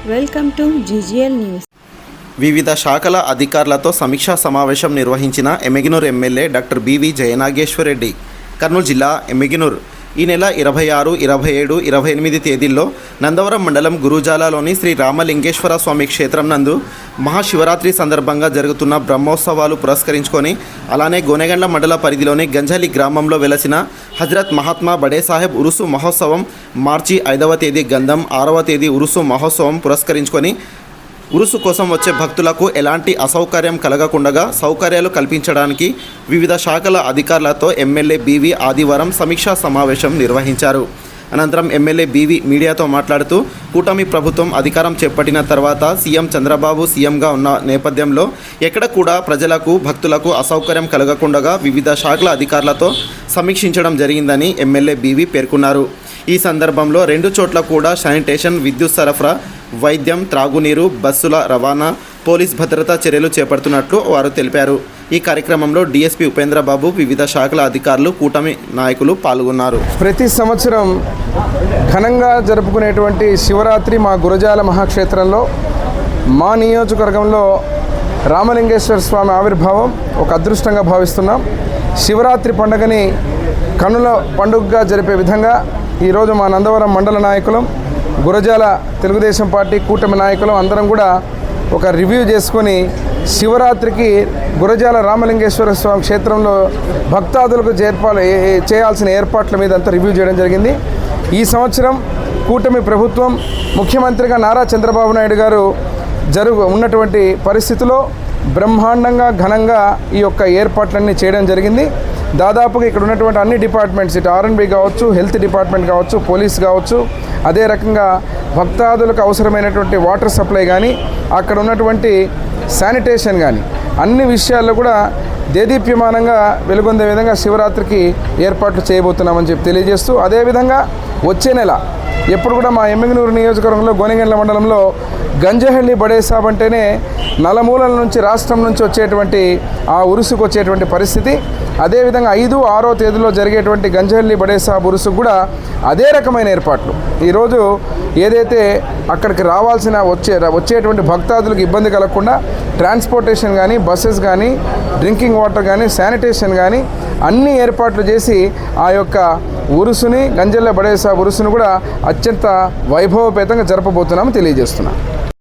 Welcome to GGL news. వివిధ శాఖల అధికారులతో సమీక్షా సమావేశం నిర్వహించిన Emmiganur MLA doctor B V Jayanageswara Reddy. Kurnool జిల్లా ఎమ్మిగనూరు ఈ నెల 26, 27, 28 తేదీల్లో నందవరం మండలం గురుజాలలోని శ్రీ రామలింగేశ్వర స్వామి క్షేత్రం నందు మహాశివరాత్రి సందర్భంగా జరుగుతున్న బ్రహ్మోత్సవాలు పురస్కరించుకొని, అలానే గోనెగండ్ల మండల పరిధిలోని గంజాలి గ్రామంలో వెలసిన హజరత్ మహాత్మా బడే సాహెబ్ ఉరుసు మహోత్సవం మార్చి 5వ తేదీ గంధం, 6వ తేదీ ఉరుసు మహోత్సవం పురస్కరించుకొని ఉరుసు కోసం వచ్చే భక్తులకు ఎలాంటి అసౌకర్యం కలగకుండా సౌకర్యాలు కల్పించడానికి వివిధ శాఖల అధికారులతో ఎమ్మెల్యే బీవీ ఆదివారం సమీక్షా సమావేశం నిర్వహించారు. అనంతరం ఎమ్మెల్యే బీవీ మీడియాతో మాట్లాడుతూ, కూటమి ప్రభుత్వం అధికారం చేపట్టిన తర్వాత సీఎం చంద్రబాబు సీఎంగా ఉన్న నేపథ్యంలో ఎక్కడ కూడా ప్రజలకు భక్తులకు అసౌకర్యం కలగకుండా వివిధ శాఖల అధికారులతో సమీక్షించడం జరిగిందని ఎమ్మెల్యే బీవీ పేర్కొన్నారు. ఈ సందర్భంలో 2 చోట్ల కూడా శానిటేషన్, విద్యుత్ సరఫరా, వైద్యం, త్రాగునీరు, బస్సుల రవాణా, పోలీస్ భద్రతా చర్యలు చేపడుతున్నట్లు వారు తెలిపారు. ఈ కార్యక్రమంలో డీఎస్పీ ఉపేంద్రబాబు, వివిధ శాఖల అధికారులు, కూటమి నాయకులు పాల్గొన్నారు. ప్రతి సంవత్సరం ఘనంగా జరుపుకునేటువంటి శివరాత్రి మా గురజాల మహాక్షేత్రంలో మా నియోజకవర్గంలో రామలింగేశ్వర స్వామి ఆవిర్భావం ఒక అదృష్టంగా భావిస్తున్నాం. శివరాత్రి పండుగని కన్నుల పండుగగా జరిపే విధంగా ఈరోజు మా నందవరం మండల నాయకులం, గురజాల తెలుగుదేశం పార్టీ కూటమి నాయకులం అందరం కూడా ఒక రివ్యూ చేసుకొని శివరాత్రికి గురజాల రామలింగేశ్వర స్వామి క్షేత్రంలో భక్తాదులకు చేయాల్సిన ఏర్పాట్ల మీద అంతా రివ్యూ చేయడం జరిగింది. ఈ సంవత్సరం కూటమి ప్రభుత్వం ముఖ్యమంత్రిగా నారా చంద్రబాబు నాయుడు గారు ఉన్నటువంటి పరిస్థితిలో బ్రహ్మాండంగా ఘనంగా ఈ యొక్క ఏర్పాట్లన్నీ చేయడం జరిగింది. దాదాపుగా ఇక్కడ ఉన్నటువంటి అన్ని డిపార్ట్మెంట్స్, ఇటు ఆర్ఎండ్బి కావచ్చు, హెల్త్ డిపార్ట్మెంట్ కావచ్చు, పోలీస్ కావచ్చు, అదే రకంగా భక్తాదులకు అవసరమైనటువంటి వాటర్ సప్లై కానీ, అక్కడ ఉన్నటువంటి శానిటేషన్ కానీ అన్ని విషయాల్లో కూడా దేదీప్యమానంగా వెలుగొందే విధంగా శివరాత్రికి ఏర్పాట్లు చేయబోతున్నామని చెప్పి తెలియజేస్తూ, అదేవిధంగా వచ్చే నెల ఎప్పుడు కూడా మా ఎమ్మిగనూరు నియోజకవర్గంలో గోనెగండ్ల మండలంలో గంజహళ్ళి బడే సాబ్ అంటేనే నలుమూలల నుంచి రాష్ట్రం నుంచి వచ్చేటువంటి ఆ ఉరుసుకు వచ్చేటువంటి పరిస్థితి. అదేవిధంగా 5, 6వ తేదీలో జరిగేటువంటి గంజహళ్ళి బడే సాబ్ ఉరుసుకు కూడా అదే రకమైన ఏర్పాట్లు. ఈరోజు ఏదైతే అక్కడికి రావాల్సిన వచ్చేటువంటి భక్తాదులకు ఇబ్బంది కలగకుండా ట్రాన్స్పోర్టేషన్ కానీ, బస్సెస్ కానీ, డ్రింకింగ్ వాటర్ కానీ, శానిటేషన్ కానీ అన్ని ఏర్పాట్లు చేసి ఆ యొక్క ఉరుసుని, గంజహళ్ళి బడే సాబ్ ఉరుసును కూడా అత్యంత వైభవపేతంగా జరపబోతున్నామని తెలియజేస్తున్నాను.